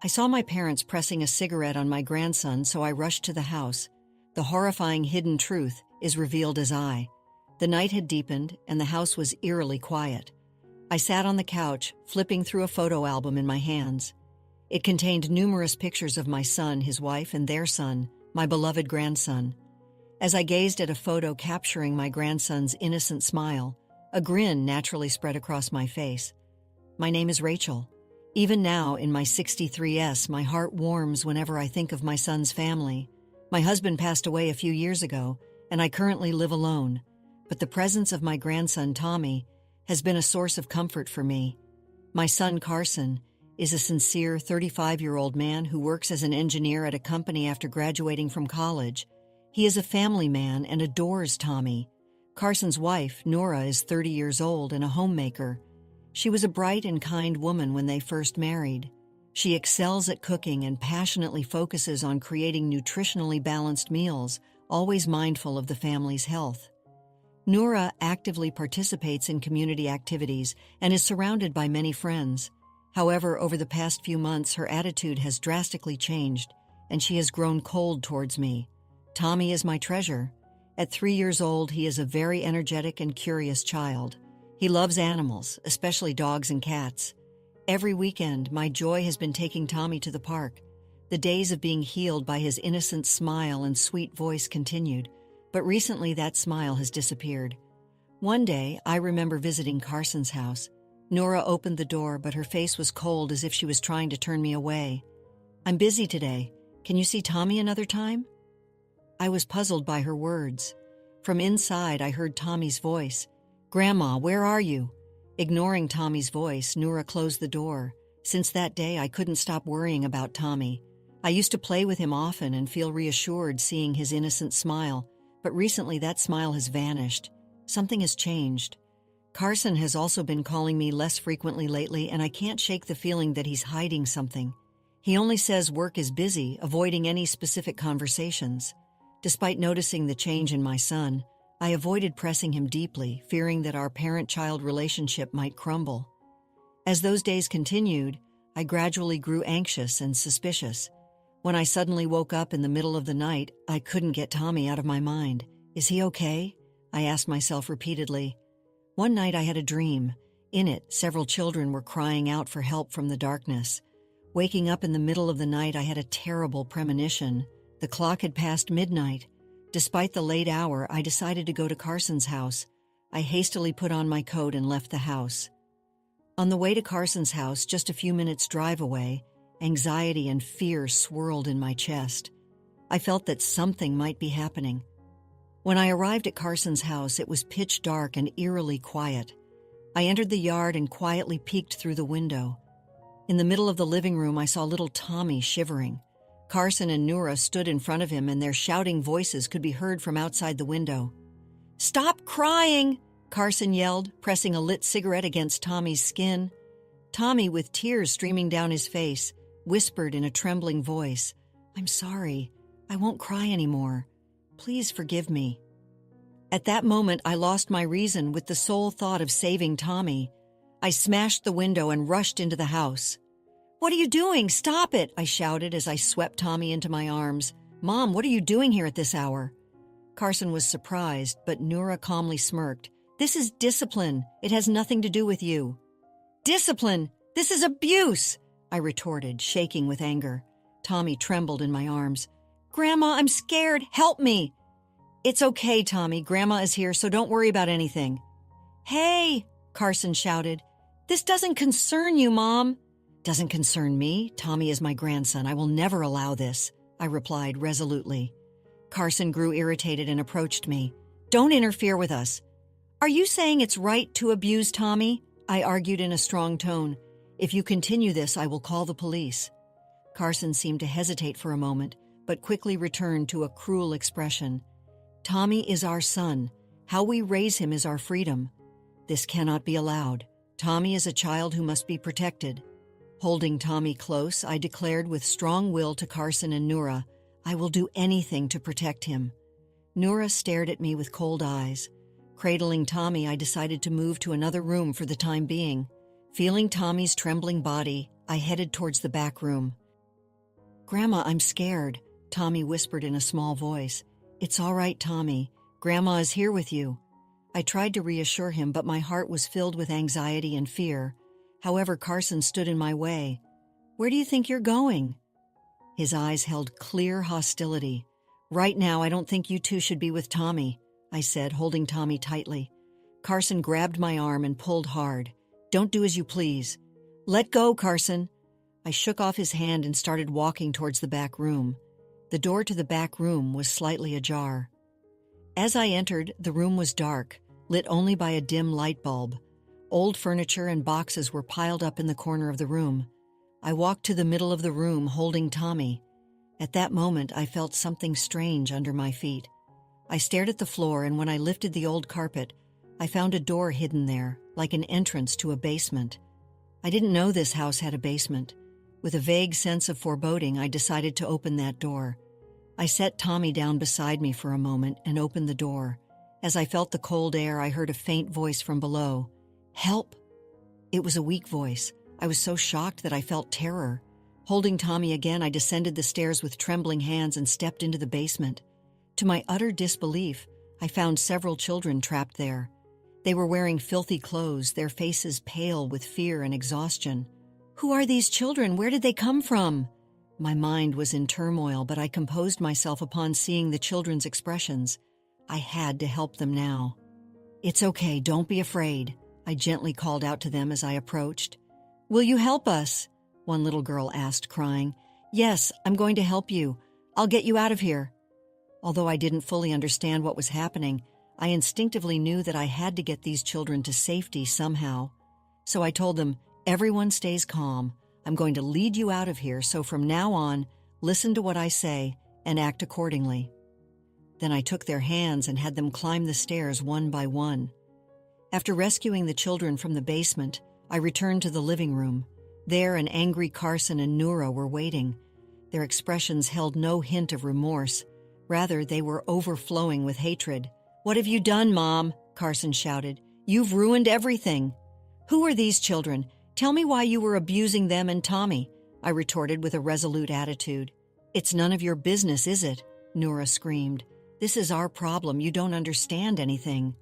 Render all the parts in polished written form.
I saw my parents pressing a cigarette on my grandson, so I rushed to the house. The horrifying hidden truth is revealed as the night had deepened, and the house was eerily quiet. I sat on the couch, flipping through a photo album in my hands. It contained numerous pictures of my son, his wife, and their son, my beloved grandson. As I gazed at a photo capturing my grandson's innocent smile, a grin naturally spread across my face. My name is Rachel. Even now, in my 63s, my heart warms whenever I think of my son's family. My husband passed away a few years ago, and I currently live alone. But the presence of my grandson, Tommy, has been a source of comfort for me. My son, Carson, is a sincere 35-year-old man who works as an engineer at a company after graduating from college. He is a family man and adores Tommy. Carson's wife, Nora, is 30 years old and a homemaker. She was a bright and kind woman when they first married. She excels at cooking and passionately focuses on creating nutritionally balanced meals, always mindful of the family's health. Nora actively participates in community activities and is surrounded by many friends. However, over the past few months, her attitude has drastically changed, and she has grown cold towards me. Tommy is my treasure. At 3 years old, he is a very energetic and curious child. He loves animals, especially dogs and cats. Every weekend, my joy has been taking Tommy to the park. The days of being healed by his innocent smile and sweet voice continued, but recently that smile has disappeared. One day, I remember visiting Carson's house. Nora opened the door, but her face was cold as if she was trying to turn me away. "I'm busy today. Can you see Tommy another time?" I was puzzled by her words. From inside, I heard Tommy's voice. "Grandma, where are you?" Ignoring Tommy's voice, Nora closed the door. Since that day, I couldn't stop worrying about Tommy. I used to play with him often and feel reassured seeing his innocent smile, but recently that smile has vanished. Something has changed. Carson has also been calling me less frequently lately, and I can't shake the feeling that he's hiding something. He only says work is busy, avoiding any specific conversations. Despite noticing the change in my son, I avoided pressing him deeply, fearing that our parent-child relationship might crumble. As those days continued, I gradually grew anxious and suspicious. When I suddenly woke up in the middle of the night, I couldn't get Tommy out of my mind. "Is he okay?" I asked myself repeatedly. One night I had a dream. In it, several children were crying out for help from the darkness. Waking up in the middle of the night, I had a terrible premonition. The clock had passed midnight. Despite the late hour, I decided to go to Carson's house. I hastily put on my coat and left the house. On the way to Carson's house, just a few minutes' drive away, anxiety and fear swirled in my chest. I felt that something might be happening. When I arrived at Carson's house, it was pitch dark and eerily quiet. I entered the yard and quietly peeked through the window. In the middle of the living room, I saw little Tommy shivering. Carson and Nora stood in front of him, and their shouting voices could be heard from outside the window. "Stop crying!" Carson yelled, pressing a lit cigarette against Tommy's skin. Tommy, with tears streaming down his face, whispered in a trembling voice, "I'm sorry. I won't cry anymore. Please forgive me." At that moment, I lost my reason with the sole thought of saving Tommy. I smashed the window and rushed into the house. "What are you doing? Stop it!" I shouted as I swept Tommy into my arms. "Mom, what are you doing here at this hour?" Carson was surprised, but Nora calmly smirked. "This is discipline. It has nothing to do with you." "Discipline? This is abuse!" I retorted, shaking with anger. Tommy trembled in my arms. "Grandma, I'm scared. Help me." "It's okay, Tommy. Grandma is here, so don't worry about anything." "Hey!" Carson shouted. "This doesn't concern you, Mom." "Doesn't concern me? Tommy is my grandson. I will never allow this," I replied resolutely. Carson grew irritated and approached me. "Don't interfere with us." "Are you saying it's right to abuse Tommy?" I argued in a strong tone. "If you continue this, I will call the police." Carson seemed to hesitate for a moment, but quickly returned to a cruel expression. "Tommy is our son. How we raise him is our freedom. This cannot be allowed. Tommy is a child who must be protected." Holding Tommy close, I declared with strong will to Carson and Nora, "I will do anything to protect him." Nora stared at me with cold eyes. Cradling Tommy, I decided to move to another room for the time being. Feeling Tommy's trembling body, I headed towards the back room. "Grandma, I'm scared," Tommy whispered in a small voice. "It's all right, Tommy. Grandma is here with you." I tried to reassure him, but my heart was filled with anxiety and fear. However, Carson stood in my way. "Where do you think you're going?" His eyes held clear hostility. "Right now, I don't think you two should be with Tommy," I said, holding Tommy tightly. Carson grabbed my arm and pulled hard. "Don't do as you please." "Let go, Carson." I shook off his hand and started walking towards the back room. The door to the back room was slightly ajar. As I entered, the room was dark, lit only by a dim light bulb. Old furniture and boxes were piled up in the corner of the room. I walked to the middle of the room, holding Tommy. At that moment, I felt something strange under my feet. I stared at the floor, and when I lifted the old carpet, I found a door hidden there, like an entrance to a basement. I didn't know this house had a basement. With a vague sense of foreboding, I decided to open that door. I set Tommy down beside me for a moment and opened the door. As I felt the cold air, I heard a faint voice from below. "Help!" It was a weak voice. I was so shocked that I felt terror. Holding Tommy again, I descended the stairs with trembling hands and stepped into the basement. To my utter disbelief, I found several children trapped there. They were wearing filthy clothes, their faces pale with fear and exhaustion. "Who are these children? Where did they come from?" My mind was in turmoil, but I composed myself upon seeing the children's expressions. I had to help them now. "It's okay, don't be afraid," I gently called out to them as I approached. "Will you help us?" one little girl asked, crying. "Yes, I'm going to help you. I'll get you out of here." Although I didn't fully understand what was happening, I instinctively knew that I had to get these children to safety somehow. So I told them, "Everyone stays calm. I'm going to lead you out of here, so from now on, listen to what I say and act accordingly." Then I took their hands and had them climb the stairs one by one. After rescuing the children from the basement, I returned to the living room. There, an angry Carson and Noura were waiting. Their expressions held no hint of remorse. Rather, they were overflowing with hatred. "What have you done, Mom?" Carson shouted. "You've ruined everything." "Who are these children? Tell me why you were abusing them and Tommy," I retorted with a resolute attitude. "It's none of your business, is it?" Noura screamed. "This is our problem. You don't understand anything."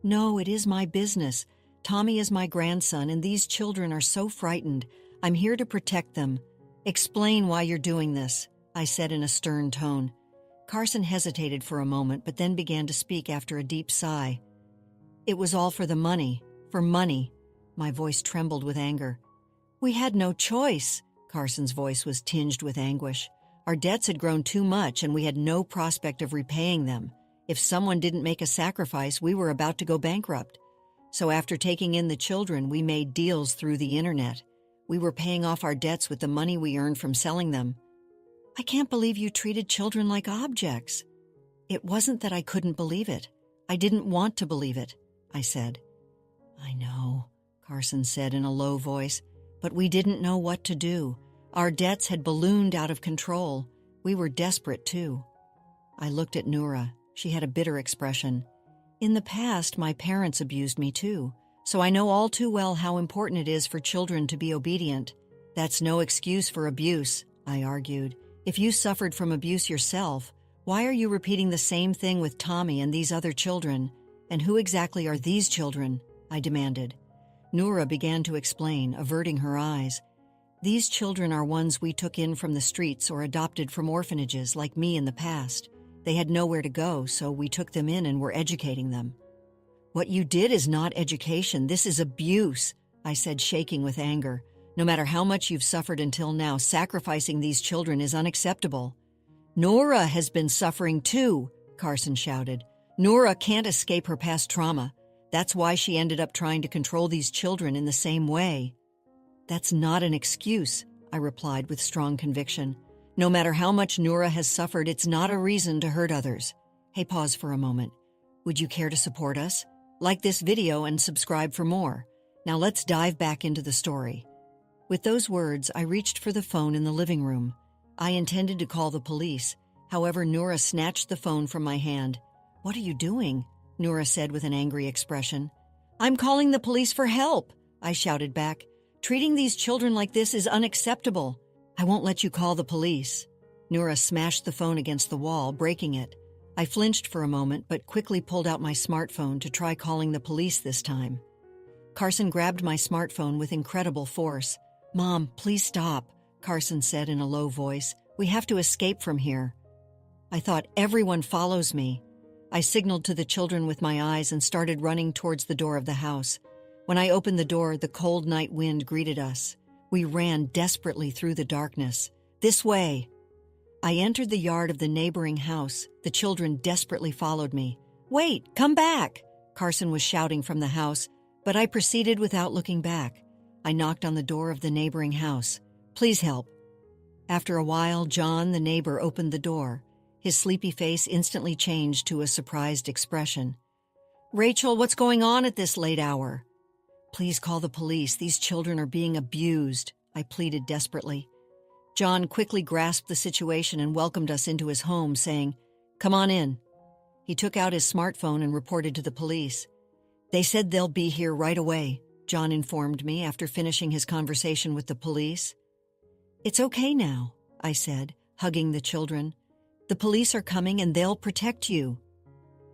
"No, it is my business. Tommy is my grandson, and these children are so frightened. I'm here to protect them." "Explain why you're doing this," I said in a stern tone. Carson hesitated for a moment, but then began to speak after a deep sigh. "It was all for the money. For money." My voice trembled with anger. "We had no choice." Carson's voice was tinged with anguish. "Our debts had grown too much, and we had no prospect of repaying them. If someone didn't make a sacrifice, we were about to go bankrupt. So after taking in the children, we made deals through the internet. We were paying off our debts with the money we earned from selling them." "I can't believe you treated children like objects." "It wasn't that I couldn't believe it. I didn't want to believe it," I said. "I know," Carson said in a low voice, "but we didn't know what to do. Our debts had ballooned out of control. We were desperate, too." I looked at Noura. She had a bitter expression. "In the past, my parents abused me, too, so I know all too well how important it is for children to be obedient." "That's no excuse for abuse," I argued. "If you suffered from abuse yourself, why are you repeating the same thing with Tommy and these other children? And who exactly are these children?" I demanded. Noura began to explain, averting her eyes. "These children are ones we took in from the streets or adopted from orphanages like me in the past. They had nowhere to go, so we took them in and were educating them." "What you did is not education, this is abuse," I said, shaking with anger. "No matter how much you've suffered until now, sacrificing these children is unacceptable." "Noura has been suffering too," Carson shouted. "Noura can't escape her past trauma. That's why she ended up trying to control these children in the same way." "That's not an excuse," I replied with strong conviction. "No matter how much Noura has suffered, it's not a reason to hurt others." Hey, pause for a moment. Would you care to support us? Like this video and subscribe for more. Now let's dive back into the story. With those words, I reached for the phone in the living room. I intended to call the police. However, Noura snatched the phone from my hand. "What are you doing?" Noura said with an angry expression. "I'm calling the police for help," I shouted back. "Treating these children like this is unacceptable." "I won't let you call the police." Noura smashed the phone against the wall, breaking it. I flinched for a moment, but quickly pulled out my smartphone to try calling the police this time. Carson grabbed my smartphone with incredible force. "Mom, please stop," Carson said in a low voice. "We have to escape from here." I thought, everyone follows me. I signaled to the children with my eyes and started running towards the door of the house. When I opened the door, the cold night wind greeted us. We ran desperately through the darkness. "This way!" I entered the yard of the neighboring house. The children desperately followed me. "Wait, come back!" Carson was shouting from the house, but I proceeded without looking back. I knocked on the door of the neighboring house. "Please help." After a while, John, the neighbor, opened the door. His sleepy face instantly changed to a surprised expression. "Rachel, what's going on at this late hour?" "Please call the police. These children are being abused," I pleaded desperately. John quickly grasped the situation and welcomed us into his home, saying, "Come on in." He took out his smartphone and reported to the police. "They said they'll be here right away," John informed me after finishing his conversation with the police. "It's okay now," I said, hugging the children. "The police are coming and they'll protect you."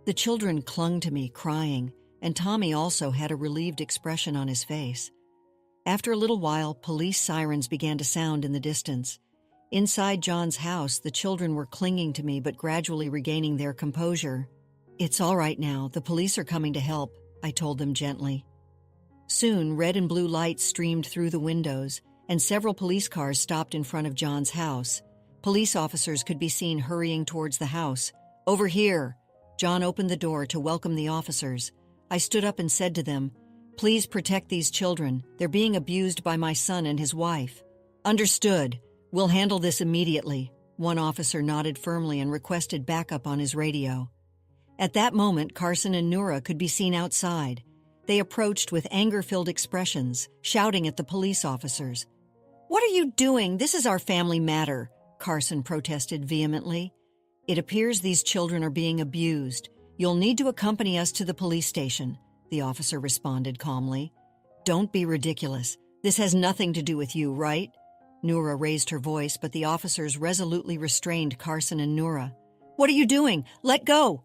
The children clung to me, crying, and Tommy also had a relieved expression on his face. After a little while, police sirens began to sound in the distance. Inside John's house, the children were clinging to me but gradually regaining their composure. "It's all right now. The police are coming to help," I told them gently. Soon, red and blue lights streamed through the windows, and several police cars stopped in front of John's house. Police officers could be seen hurrying towards the house. "Over here!" John opened the door to welcome the officers. I stood up and said to them, "Please protect these children. They're being abused by my son and his wife." "Understood. We'll handle this immediately." One officer nodded firmly and requested backup on his radio. At that moment, Carson and Noura could be seen outside. They approached with anger-filled expressions, shouting at the police officers. "What are you doing? This is our family matter," Carson protested vehemently. "It appears these children are being abused. You'll need to accompany us to the police station," the officer responded calmly. "Don't be ridiculous. This has nothing to do with you, right?" Noura raised her voice, but the officers resolutely restrained Carson and Noura. "What are you doing? Let go!"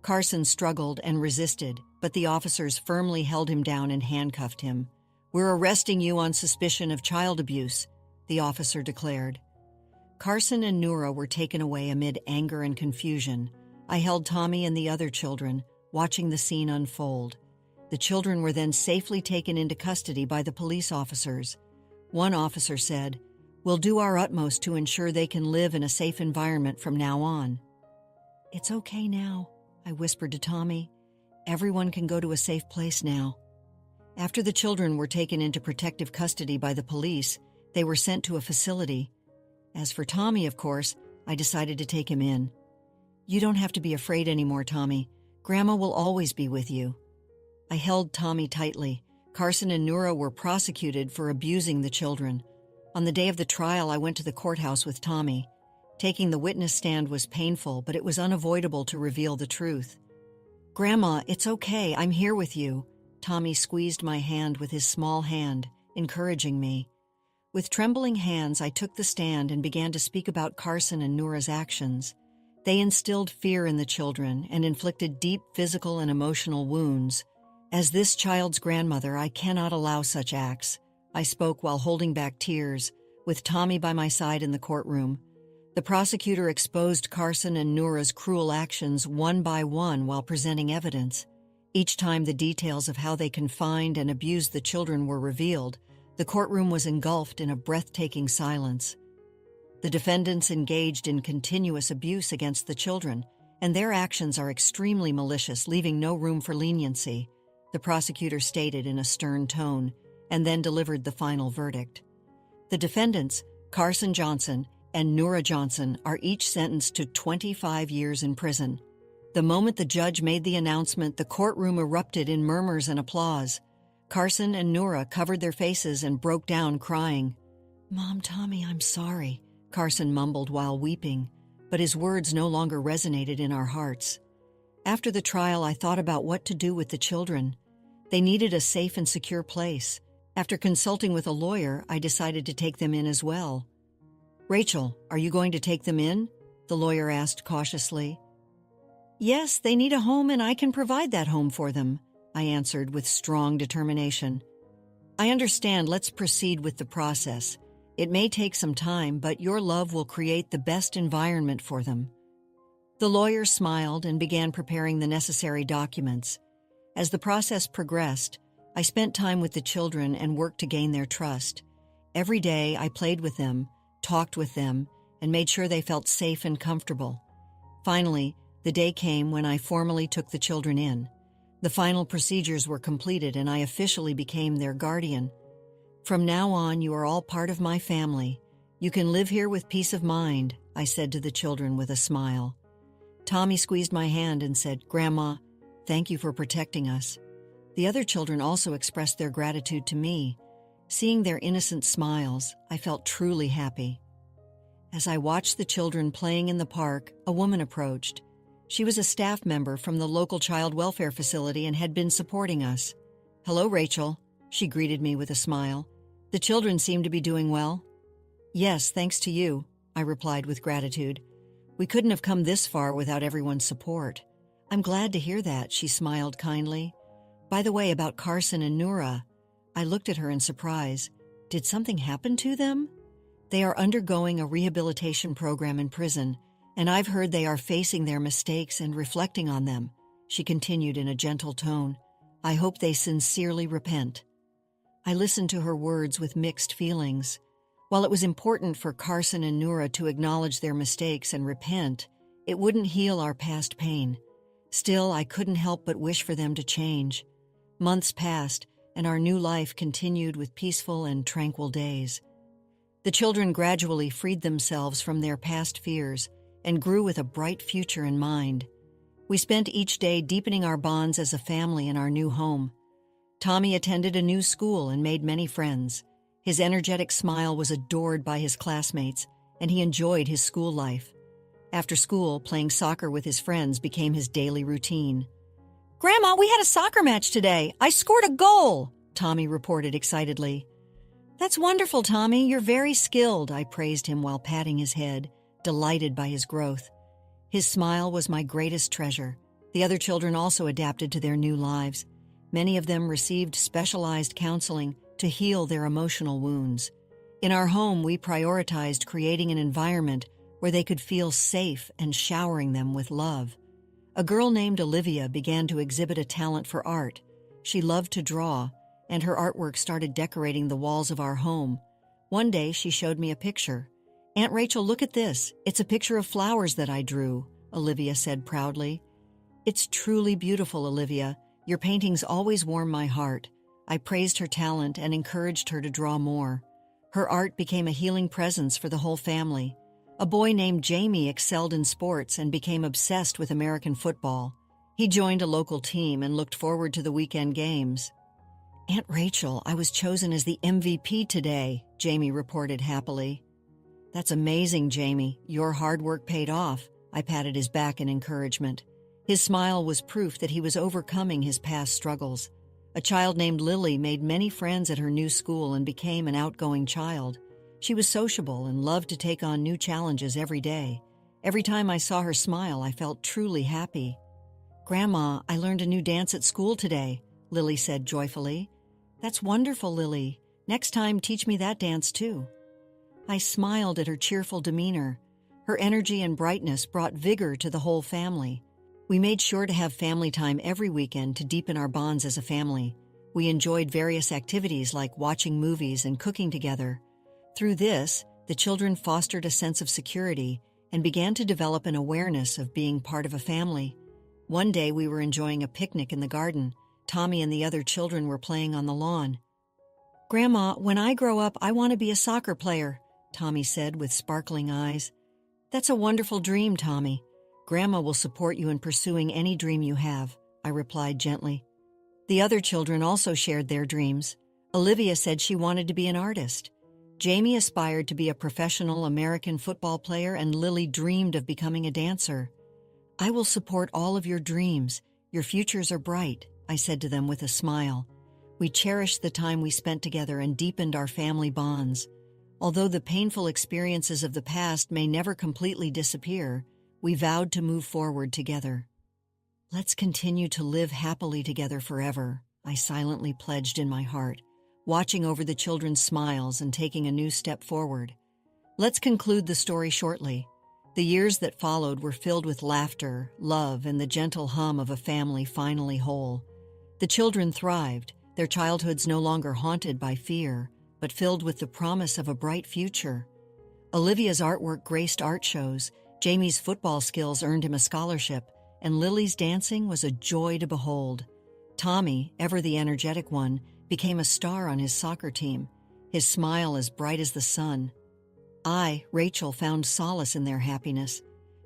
Carson struggled and resisted, but the officers firmly held him down and handcuffed him. "We're arresting you on suspicion of child abuse," the officer declared. Carson and Noura were taken away amid anger and confusion. I held Tommy and the other children, watching the scene unfold. The children were then safely taken into custody by the police officers. One officer said, "We'll do our utmost to ensure they can live in a safe environment from now on." "It's okay now," I whispered to Tommy. "Everyone can go to a safe place now." After the children were taken into protective custody by the police, they were sent to a facility. As for Tommy, of course, I decided to take him in. "You don't have to be afraid anymore, Tommy. Grandma will always be with you." I held Tommy tightly. Carson and Noura were prosecuted for abusing the children. On the day of the trial, I went to the courthouse with Tommy. Taking the witness stand was painful, but it was unavoidable to reveal the truth. "Grandma, it's okay. I'm here with you." Tommy squeezed my hand with his small hand, encouraging me. With trembling hands, I took the stand and began to speak about Carson and Noura's actions. They instilled fear in the children and inflicted deep physical and emotional wounds. As this child's grandmother, I cannot allow such acts. I spoke while holding back tears, with Tommy by my side in the courtroom. The prosecutor exposed Carson and Noura's cruel actions one by one while presenting evidence. Each time the details of how they confined and abused the children were revealed, the courtroom was engulfed in a breathtaking silence. The defendants engaged in continuous abuse against the children, and their actions are extremely malicious, leaving no room for leniency, the prosecutor stated in a stern tone, and then delivered the final verdict. The defendants, Carson Johnson and Noura Johnson, are each sentenced to 25 years in prison. The moment the judge made the announcement, the courtroom erupted in murmurs and applause. Carson and Noura covered their faces and broke down crying. "Mom, Tommy, I'm sorry," Carson mumbled while weeping, but his words no longer resonated in our hearts. After the trial, I thought about what to do with the children. They needed a safe and secure place. After consulting with a lawyer, I decided to take them in as well. Rachel, are you going to take them in? The lawyer asked cautiously. Yes, they need a home and I can provide that home for them, I answered with strong determination. I understand, let's proceed with the process. It may take some time, but your love will create the best environment for them. The lawyer smiled and began preparing the necessary documents. As the process progressed, I spent time with the children and worked to gain their trust. Every day I played with them, talked with them, and made sure they felt safe and comfortable. Finally, the day came when I formally took the children in. The final procedures were completed and I officially became their guardian. From now on, you are all part of my family. You can live here with peace of mind, I said to the children with a smile. Tommy squeezed my hand and said, Grandma, thank you for protecting us. The other children also expressed their gratitude to me. Seeing their innocent smiles, I felt truly happy. As I watched the children playing in the park, a woman approached. She was a staff member from the local child welfare facility and had been supporting us. Hello, Rachel, she greeted me with a smile. The children seem to be doing well. Yes, thanks to you, I replied with gratitude. We couldn't have come this far without everyone's support. I'm glad to hear that, she smiled kindly. By the way, about Carson and Noura, I looked at her in surprise. Did something happen to them? They are undergoing a rehabilitation program in prison, and I've heard they are facing their mistakes and reflecting on them, she continued in a gentle tone. I hope they sincerely repent. I listened to her words with mixed feelings. While it was important for Carson and Noura to acknowledge their mistakes and repent, it wouldn't heal our past pain. Still, I couldn't help but wish for them to change. Months passed, and our new life continued with peaceful and tranquil days. The children gradually freed themselves from their past fears and grew with a bright future in mind. We spent each day deepening our bonds as a family in our new home. Tommy attended a new school and made many friends. His energetic smile was adored by his classmates, and he enjoyed his school life. After school, playing soccer with his friends became his daily routine. Grandma, we had a soccer match today. I scored a goal, Tommy reported excitedly. That's wonderful, Tommy. You're very skilled, I praised him while patting his head, delighted by his growth. His smile was my greatest treasure. The other children also adapted to their new lives. Many of them received specialized counseling to heal their emotional wounds. In our home, we prioritized creating an environment where they could feel safe and showering them with love. A girl named Olivia began to exhibit a talent for art. She loved to draw, and her artwork started decorating the walls of our home. One day, she showed me a picture. Aunt Rachel, look at this. It's a picture of flowers that I drew, Olivia said proudly. It's truly beautiful, Olivia. Your paintings always warm my heart. I praised her talent and encouraged her to draw more. Her art became a healing presence for the whole family. A boy named Jamie excelled in sports and became obsessed with American football. He joined a local team and looked forward to the weekend games. Aunt Rachel, I was chosen as the MVP today, Jamie reported happily. That's amazing, Jamie. Your hard work paid off. I patted his back in encouragement. His smile was proof that he was overcoming his past struggles. A child named Lily made many friends at her new school and became an outgoing child. She was sociable and loved to take on new challenges every day. Every time I saw her smile, I felt truly happy. Grandma, I learned a new dance at school today, Lily said joyfully. That's wonderful, Lily. Next time, teach me that dance too. I smiled at her cheerful demeanor. Her energy and brightness brought vigor to the whole family. We made sure to have family time every weekend to deepen our bonds as a family. We enjoyed various activities like watching movies and cooking together. Through this, the children fostered a sense of security and began to develop an awareness of being part of a family. One day we were enjoying a picnic in the garden. Tommy and the other children were playing on the lawn. Grandma, when I grow up, I want to be a soccer player, Tommy said with sparkling eyes. That's a wonderful dream, Tommy. Grandma will support you in pursuing any dream you have, I replied gently. The other children also shared their dreams. Olivia said she wanted to be an artist. Jamie aspired to be a professional American football player, and Lily dreamed of becoming a dancer. I will support all of your dreams. Your futures are bright, I said to them with a smile. We cherished the time we spent together and deepened our family bonds. Although the painful experiences of the past may never completely disappear, we vowed to move forward together. Let's continue to live happily together forever, I silently pledged in my heart, watching over the children's smiles and taking a new step forward. Let's conclude the story shortly. The years that followed were filled with laughter, love, and the gentle hum of a family finally whole. The children thrived, their childhoods no longer haunted by fear, but filled with the promise of a bright future. Olivia's artwork graced art shows, Jamie's football skills earned him a scholarship, and Lily's dancing was a joy to behold. Tommy, ever the energetic one, became a star on his soccer team, his smile as bright as the sun. I, Rachel, found solace in their happiness.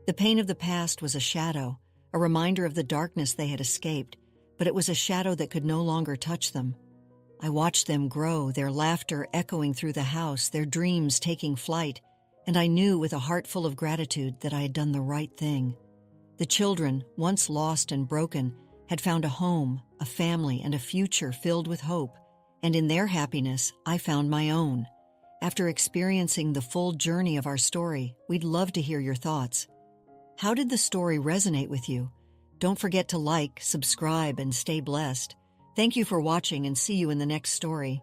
The pain of the past was a shadow, a reminder of the darkness they had escaped, but it was a shadow that could no longer touch them. I watched them grow, their laughter echoing through the house, their dreams taking flight, and I knew with a heart full of gratitude that I had done the right thing. The children, once lost and broken, had found a home, a family, and a future filled with hope, and in their happiness, I found my own. After experiencing the full journey of our story, we'd love to hear your thoughts. How did the story resonate with you? Don't forget to like, subscribe, and stay blessed. Thank you for watching and see you in the next story.